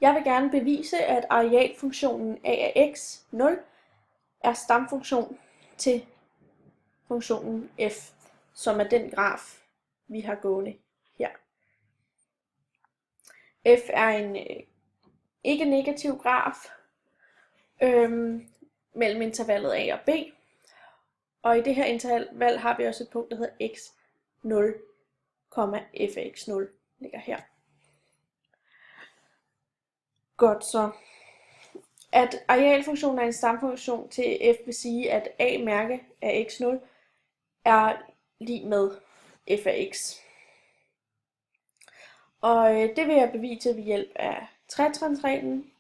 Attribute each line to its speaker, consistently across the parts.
Speaker 1: Jeg vil gerne bevise, at arealfunktionen a af x, 0, er stamfunktion til funktionen f, som er den graf, vi har gående her. F er en ikke-negativ graf mellem intervallet a og b, og i det her interval har vi også et punkt, der hedder x0, f af x0 ligger her. Godt så. At arealfunktionen er en stamfunktion til f vil sige, at a mærke af x0 er lig med f af x. Og det vil jeg bevise ved hjælp af tretrinsreglen,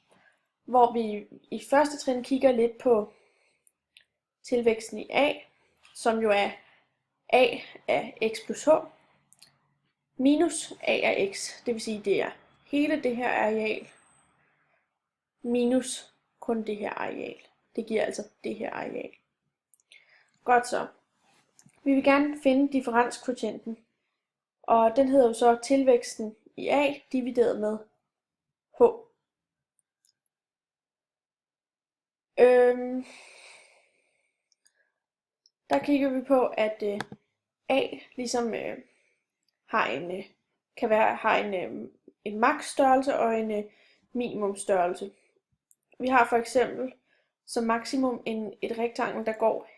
Speaker 1: hvor vi i første trin kigger lidt på tilvæksten i a, som jo er a af x plus h, minus a af x, det vil sige, det er hele det her areal, minus kun det her areal. Det giver altså det her areal. Godt så. Vi vil gerne finde differenskvotienten, og den hedder jo så tilvæksten i a divideret med h. Der kigger vi på, at a ligesom har en maksstørrelse og en minimumsstørrelse. Vi har for eksempel som maksimum et rektangel, der går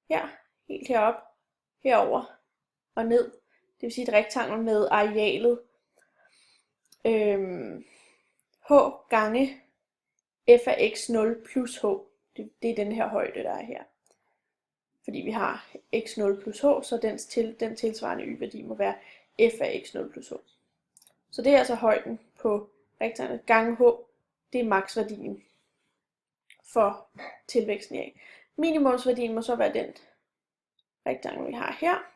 Speaker 1: her, helt herop, herover og ned. Det vil sige et rektangel med arealet h gange f af x0 plus h. Det er den her højde, der er her. Fordi vi har x0 plus h, så den tilsvarende y-værdi må være f af x0 plus h. Så det er altså højden på rektanglet gange h. Det er maksværdien for tilvæksten i a. Minimumsværdien må så være den rektangel, vi har her,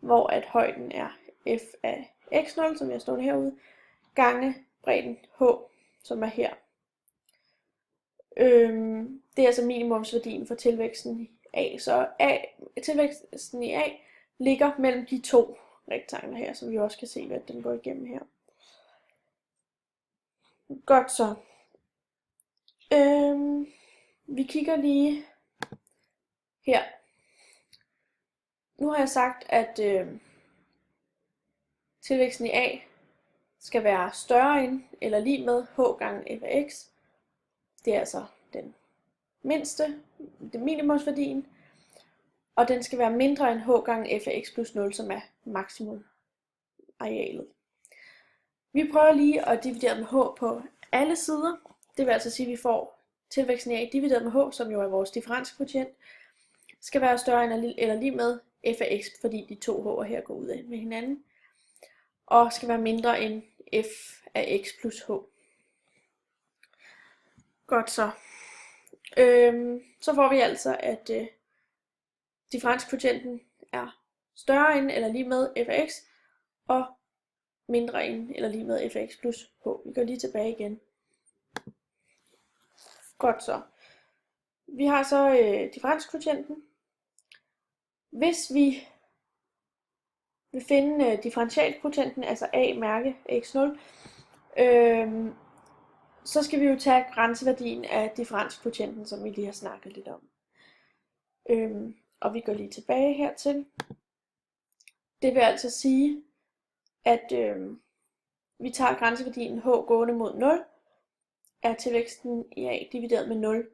Speaker 1: hvor at højden er f af x0, som jeg står herude, gange bredden h, som er her. Det er altså minimumsværdien for tilvæksten i a. Så tilvæksten i a ligger mellem de to rektangler her, som vi også kan se, hvad den går igennem her. Godt så. Vi kigger lige her. Nu har jeg sagt, at tilvæksten i a skal være større end eller lig med h gange f af x. Det er altså den mindste, det minimumsværdien, og den skal være mindre end h gange f af x plus 0, som er maksimum arealet. Vi prøver lige at dividere med h på alle sider. Det vil altså sige, at vi får tilvæksten af divideret med h, som jo er vores differenskvotient, skal være større end eller lig med f af x, fordi de to h'er her går ud af med hinanden, og skal være mindre end f af x plus h. Godt så. Så får vi altså, at differenskvotienten er større end eller lige med f af x, og mindre end eller lige med f af x plus h. Vi går lige tilbage igen. Godt så. Vi har så differenskvotienten. Hvis vi vil finde differentialkvotienten, altså a mærke x0, så skal vi jo tage grænseværdien af differenskvotienten, som vi lige har snakket lidt om. Og vi går lige tilbage hertil. Det vil altså sige, at vi tager grænseværdien h gående mod 0, er tilvæksten i a divideret med 0.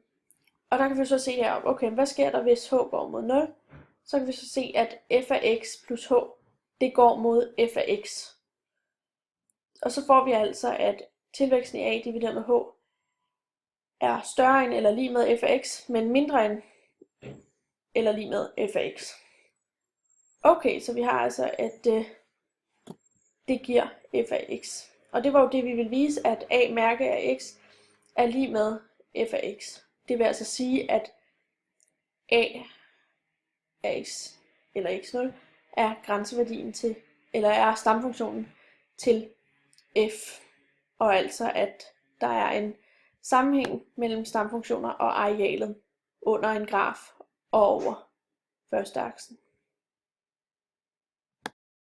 Speaker 1: Og der kan vi så se heroppe, okay, hvad sker der, hvis h går mod 0? Så kan vi så se, at f af x plus h, det går mod f af x. Og så får vi altså, at tilvæksten i a divideret med h er større end eller lig med f af x, men mindre end eller lig med f af x. Okay, så vi har altså, at det giver f af x. Og det var jo det, vi ville vise, at a mærke af x er lig med f af x. Det vil altså sige, at a af x eller x0 er grænseværdien til, eller er stamfunktionen til f. Og altså, at der er en sammenhæng mellem stamfunktioner og arealet under en graf og over første aksen.